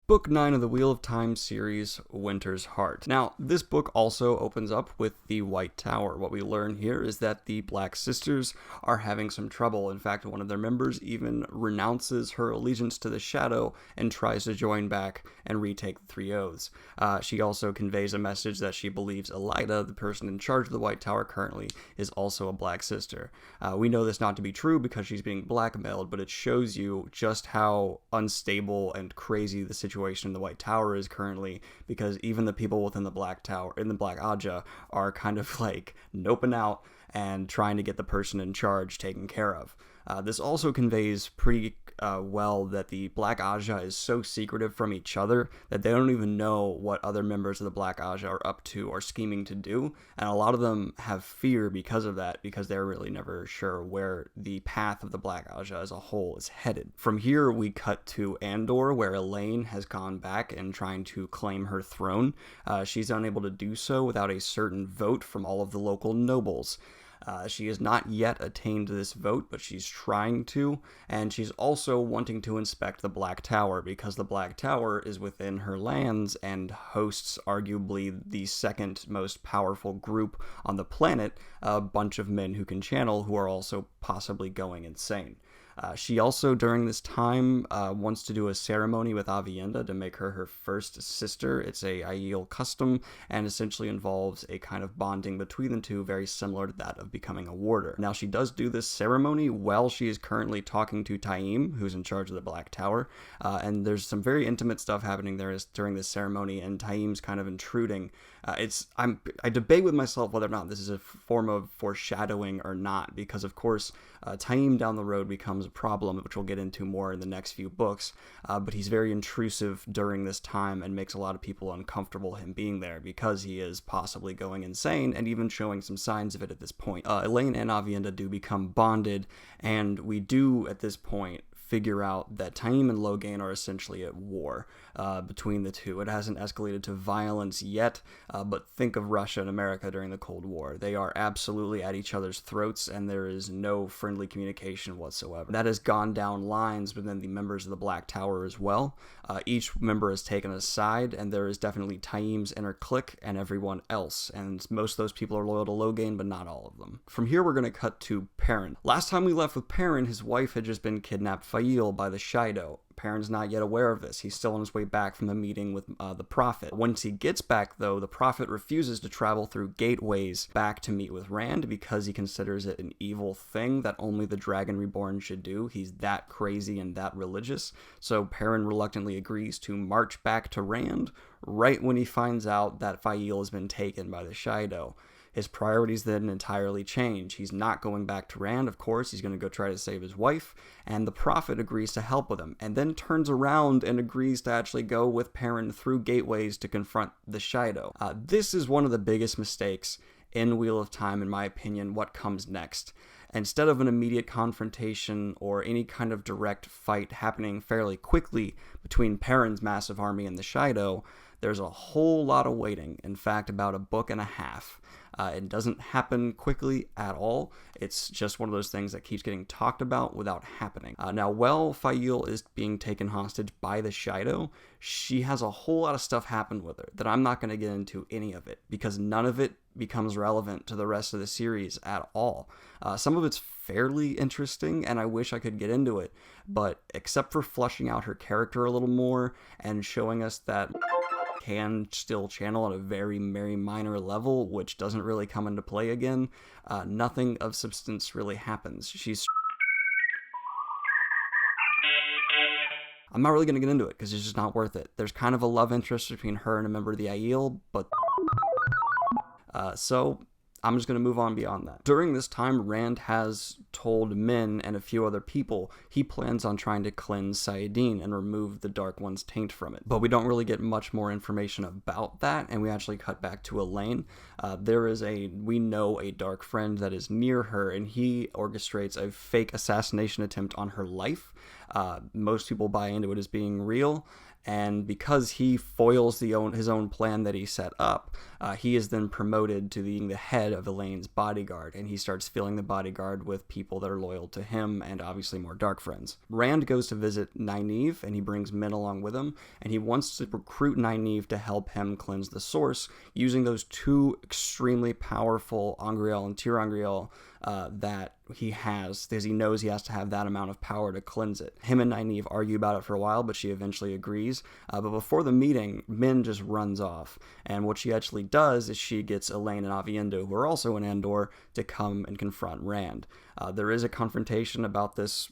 Book 9 of the Wheel of Time series, Winter's Heart. Now, this book also opens up with the White Tower. What we learn here is that the Black Sisters are having some trouble. In fact, one of their members even renounces her allegiance to the Shadow and tries to join back and retake the Three Oaths. She also conveys a message that she believes Elida, the person in charge of the White Tower currently, is also a Black Sister. We know this not to be true because she's being blackmailed, but it shows you just how unstable and crazy the situation in the White Tower is currently, because even the people within the Black Tower, in the Black Aja, are kind of like noping out and trying to get the person in charge taken care of. This also conveys pretty well that the Black Aja is so secretive from each other that they don't even know what other members of the Black Aja are up to or scheming to do, and a lot of them have fear because of that, because they're really never sure where the path of the Black Aja as a whole is headed. From here, we cut to Andor, where Elaine has gone back and trying to claim her throne. She's unable to do so without a certain vote from all of the local nobles. She has not yet attained this vote, but she's trying to, and she's also wanting to inspect the Black Tower, because the Black Tower is within her lands and hosts arguably the second most powerful group on the planet, a bunch of men who can channel who are also possibly going insane. She also, during this time, wants to do a ceremony with Aviendha to make her first sister. It's a Aiel custom, and essentially involves a kind of bonding between the two, very similar to that of becoming a warder. Now, she does do this ceremony while she is currently talking to Taim, who's in charge of the Black Tower, and there's some very intimate stuff happening there during this ceremony, and Taim's kind of intruding. I debate with myself whether or not this is a form of foreshadowing or not, because of course Taim down the road becomes a problem, which we'll get into more in the next few books, but he's very intrusive during this time and makes a lot of people uncomfortable him being there, because he is possibly going insane and even showing some signs of it at this point. Elaine and Aviendha do become bonded, and we do at this point figure out that Taim and Logain are essentially at war between the two. It hasn't escalated to violence yet, but think of Russia and America during the Cold War. They are absolutely at each other's throats, and there is no friendly communication whatsoever. That has gone down lines within the members of the Black Tower as well. Each member has taken a side, and there is definitely Taim's inner clique and everyone else, and most of those people are loyal to Logain, but not all of them. From here, we're going to cut to Perrin. Last time we left with Perrin, his wife had just been kidnapped by the Shido. Perrin's not yet aware of this. He's still on his way back from the meeting with the Prophet. Once he gets back, though, the Prophet refuses to travel through gateways back to meet with Rand, because he considers it an evil thing that only the Dragon Reborn should do. He's that crazy and that religious. So Perrin reluctantly agrees to march back to Rand right when he finds out that Fail has been taken by the Shido. His priorities then entirely change. He's not going back to Rand, of course. He's going to go try to save his wife, and the Prophet agrees to help with him, and then turns around and agrees to actually go with Perrin through gateways to confront the Shido. This is one of the biggest mistakes in Wheel of Time, in my opinion, what comes next. Instead of an immediate confrontation or any kind of direct fight happening fairly quickly between Perrin's massive army and the Shido, there's a whole lot of waiting. In fact, about a book and a half. It doesn't happen quickly at all. It's just one of those things that keeps getting talked about without happening. Now, while Fail is being taken hostage by the Shido, she has a whole lot of stuff happen with her that I'm not going to get into any of it, because none of it becomes relevant to the rest of the series at all. Some of it's fairly interesting, and I wish I could get into it, but except for fleshing out her character a little more and showing us that can still channel at a very, very minor level, which doesn't really come into play again, nothing of substance really happens. I'm not really going to get into it because it's just not worth it. There's kind of a love interest between her and a member of the Aiel, but so I'm just going to move on beyond that. During this time, Rand has told Min and a few other people he plans on trying to cleanse Saidin and remove the Dark One's taint from it. But we don't really get much more information about that, and we actually cut back to Elaine. We know a dark friend that is near her, and he orchestrates a fake assassination attempt on her life. Most people buy into it as being real, And because he foils his own plan that he set up, he is then promoted to being the head of Elaine's bodyguard, and he starts filling the bodyguard with people that are loyal to him and obviously more dark friends. Rand goes to visit Nynaeve, and he brings Min along with him, and he wants to recruit Nynaeve to help him cleanse the source using those two extremely powerful Angreal and Tirangreal that he has, because he knows he has to have that amount of power to cleanse it. Him and Nynaeve argue about it for a while, but she eventually agrees. But before the meeting, Min just runs off, and what she actually does is she gets Elaine and Aviendha, who are also in Andor, to come and confront Rand. There is a confrontation about this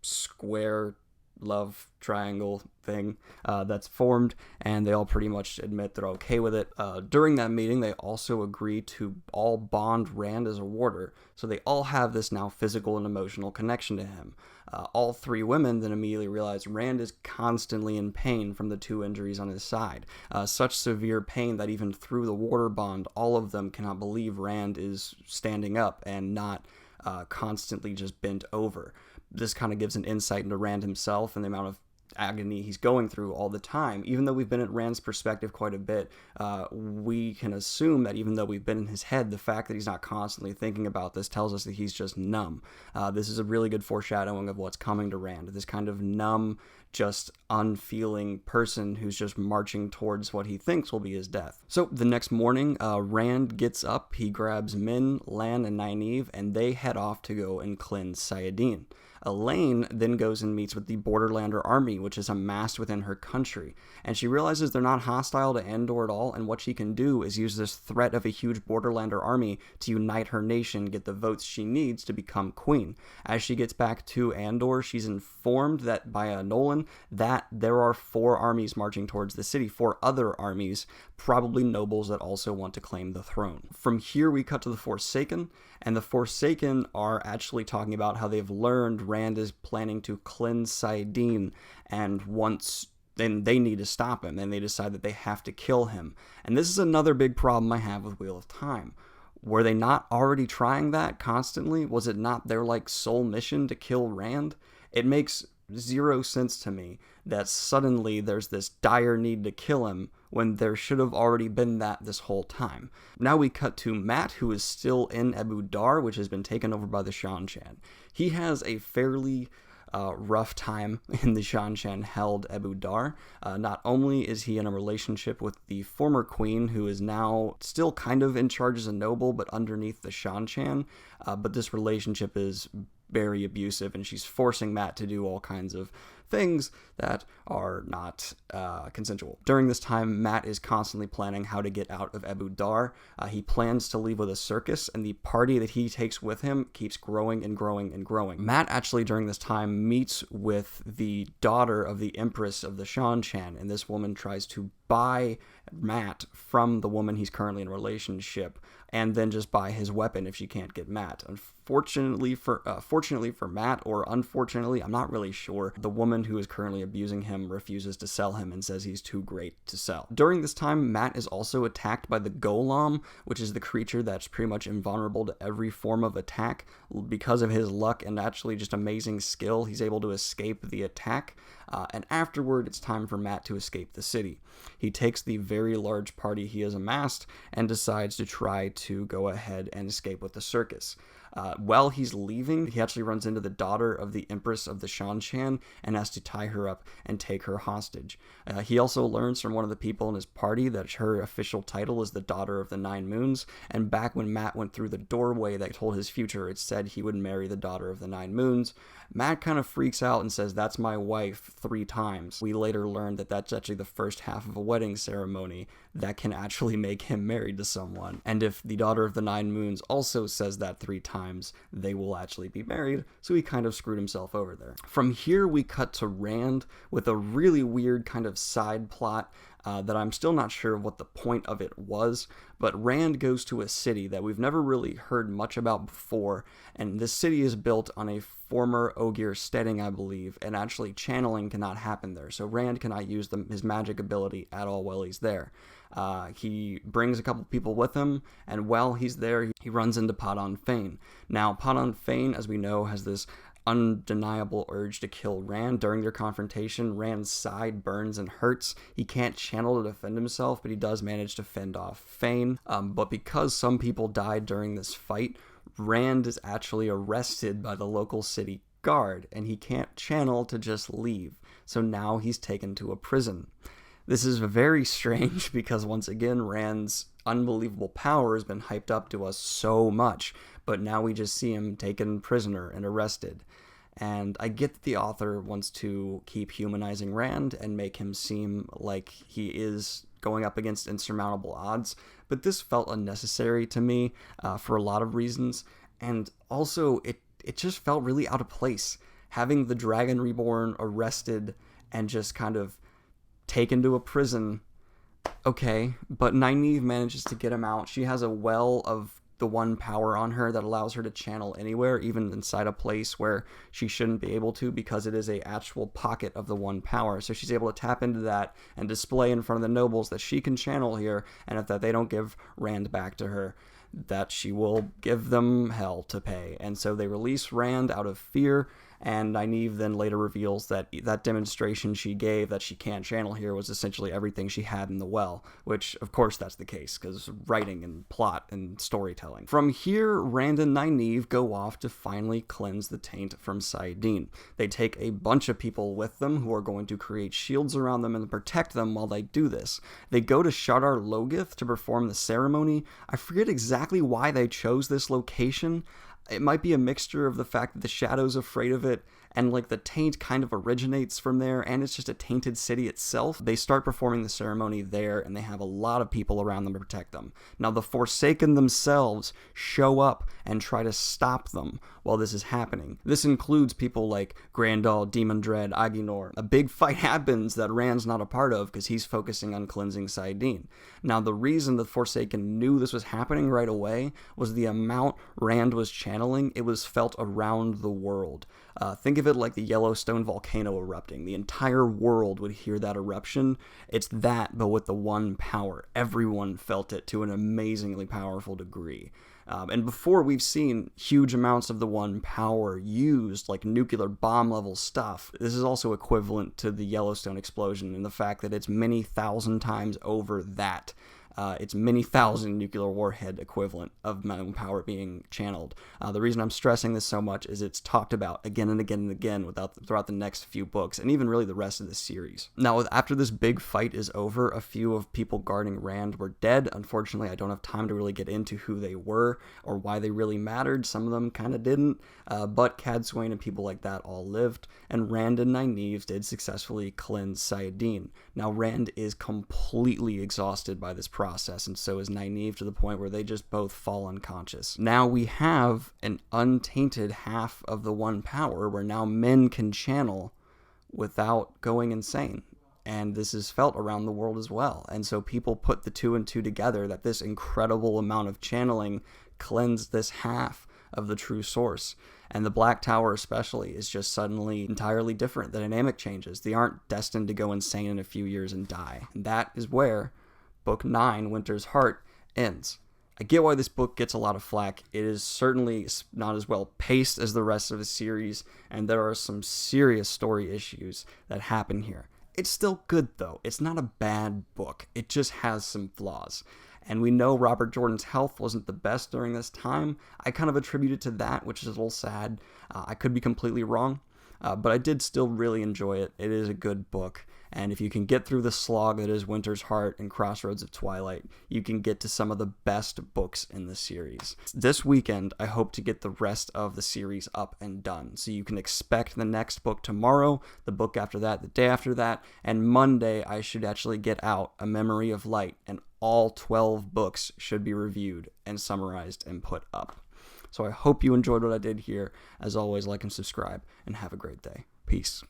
square love triangle thing that's formed, and they all pretty much admit they're okay with it. During that meeting, they also agree to all bond Rand as a warder, so they all have this now physical and emotional connection to him. All three women then immediately realize Rand is constantly in pain from the two injuries on his side. Such severe pain that even through the warder bond, all of them cannot believe Rand is standing up and not constantly just bent over. This kind of gives an insight into Rand himself and the amount of agony he's going through all the time. Even though we've been at Rand's perspective quite a bit, we can assume that even though we've been in his head, the fact that he's not constantly thinking about this tells us that he's just numb. This is a really good foreshadowing of what's coming to Rand. This kind of numb, just unfeeling person who's just marching towards what he thinks will be his death. So the next morning, Rand gets up, he grabs Min, Lan, and Nynaeve, and they head off to go and cleanse Sayadin. Elaine then goes and meets with the Borderlander army, which is amassed within her country, and she realizes they're not hostile to Andor at all, and what she can do is use this threat of a huge Borderlander army to unite her nation, get the votes she needs to become queen. As she gets back to Andor, she's informed that by Nolan that there are 4 armies marching towards the city, 4 other armies, probably nobles that also want to claim the throne. From here we cut to the Forsaken, and the Forsaken are actually talking about how they've learned Rand is planning to cleanse Sayadin, and then they need to stop him, and they decide that they have to kill him. And this is another big problem I have with Wheel of Time. Were they not already trying that constantly? Was it not their sole mission to kill Rand? It makes zero sense to me that suddenly there's this dire need to kill him when there should have already been that this whole time. Now we cut to Mat, who is still in Abu Dar, which has been taken over by the Shan-Chan. He has a fairly rough time in the Shan-Chan held Abu Dar. Not only is he in a relationship with the former queen, who is now still kind of in charge as a noble, but underneath the Shan-Chan, but this relationship is very abusive, and she's forcing Mat to do all kinds of things that are not consensual. During this time, Mat is constantly planning how to get out of Abu Dar. He plans to leave with a circus, and the party that he takes with him keeps growing and growing and growing. Mat actually during this time meets with the daughter of the Empress of the Shan-Chan, and this woman tries to buy Mat from the woman he's currently in a relationship, and then just buy his weapon if she can't get Mat. Fortunately for Mat, or unfortunately, I'm not really sure, the woman who is currently abusing him refuses to sell him and says he's too great to sell. During this time, Mat is also attacked by the Golem, which is the creature that's pretty much invulnerable to every form of attack. Because of his luck and actually just amazing skill, he's able to escape the attack. And afterward, it's time for Mat to escape the city. He takes the very large party he has amassed and decides to try to go ahead and escape with the circus. While he's leaving, he actually runs into the daughter of the Empress of the Shan-Chan and has to tie her up and take her hostage. He also learns from one of the people in his party that her official title is the Daughter of the Nine Moons, and back when Mat went through the doorway that told his future, it said he would marry the Daughter of the Nine Moons. Mat kind of freaks out and says, "That's my wife," 3 times. We later learned that that's actually the first half of a wedding ceremony that can actually make him married to someone. And if the Daughter of the Nine Moons also says that 3 times, they will actually be married, so he kind of screwed himself over there. From here, we cut to Rand with a really weird kind of side plot that I'm still not sure what the point of it was, but Rand goes to a city that we've never really heard much about before, and this city is built on a former Ogier steading, I believe, and actually channeling cannot happen there, so Rand cannot use his magic ability at all while he's there. He brings a couple people with him, and while he's there, he runs into Padan Fain. Now, Padan Fain, as we know, has this undeniable urge to kill Rand. During their confrontation, Rand's side burns and hurts. He can't channel to defend himself, but he does manage to fend off Fane. But because some people died during this fight, Rand is actually arrested by the local city guard, and he can't channel to just leave. So now he's taken to a prison. This is very strange because, once again, Rand's unbelievable power has been hyped up to us so much, but now we just see him taken prisoner and arrested. And I get that the author wants to keep humanizing Rand and make him seem like he is going up against insurmountable odds, but this felt unnecessary to me for a lot of reasons, and also it just felt really out of place. Having the Dragon Reborn arrested and just kind of taken to a prison, okay, but Nynaeve manages to get him out. She has a well of the one power on her that allows her to channel anywhere, even inside a place where she shouldn't be able to, because it is a actual pocket of the one power. So she's able to tap into that and display in front of the nobles that she can channel here, and if that they don't give Rand back to her, that she will give them hell to pay. And so they release Rand out of fear, and Nynaeve then later reveals that that demonstration she gave that she can't channel here was essentially everything she had in the well, which of course that's the case, because writing and plot and storytelling. From here, Rand and Nynaeve go off to finally cleanse the taint from saidin. They take a bunch of people with them who are going to create shields around them and protect them while they do this. They go to Shadar Logoth to perform the ceremony. I forget exactly why they chose this location. It might be a mixture of the fact that the Shadow's afraid of it, and like the taint kind of originates from there, and it's just a tainted city itself. They start performing the ceremony there, and they have a lot of people around them to protect them. Now the Forsaken themselves show up and try to stop them while this is happening. This includes people like Grandal, Demon Dread, Aginor. A big fight happens that Rand's not a part of because he's focusing on cleansing saidin. Now the reason the Forsaken knew this was happening right away was the amount Rand was channeling. It was felt around the world. Think of it like the Yellowstone volcano erupting. The entire world would hear that eruption. It's that, but with the one power. Everyone felt it to an amazingly powerful degree. And before, we've seen huge amounts of the one power used, like nuclear bomb level stuff. This is also equivalent to the Yellowstone explosion in the fact that it's many thousand times over that. It's many thousand nuclear warhead equivalent of one power being channeled. The reason I'm stressing this so much is it's talked about again and again and again throughout the next few books, and even really the rest of the series. Now, after this big fight is over, a few of people guarding Rand were dead. Unfortunately, I don't have time to really get into who they were or why they really mattered. Some of them kind of didn't, but Cadsuane and people like that all lived, and Rand and Nynaeve did successfully cleanse saidin. Now, Rand is completely exhausted by this process, and so is Nynaeve, to the point where they just both fall unconscious. Now we have an untainted half of the one power where now men can channel without going insane. And this is felt around the world as well. And so people put the two and two together, that this incredible amount of channeling cleansed this half of the true source. And the Black Tower especially is just suddenly entirely different. The dynamic changes. They aren't destined to go insane in a few years and die. And that is where Book 9, Winter's Heart, ends. I get why this book gets a lot of flack. It is certainly not as well paced as the rest of the series, and there are some serious story issues that happen here. It's still good, though. It's not a bad book. It just has some flaws. And we know Robert Jordan's health wasn't the best during this time. I kind of attribute it to that, which is a little sad. I could be completely wrong, but I did still really enjoy it. It is a good book. And if you can get through the slog that is Winter's Heart and Crossroads of Twilight, you can get to some of the best books in the series. This weekend, I hope to get the rest of the series up and done. So you can expect the next book tomorrow, the book after that, the day after that, and Monday I should actually get out A Memory of Light, and all 12 books should be reviewed and summarized and put up. So I hope you enjoyed what I did here. As always, like and subscribe, and have a great day. Peace.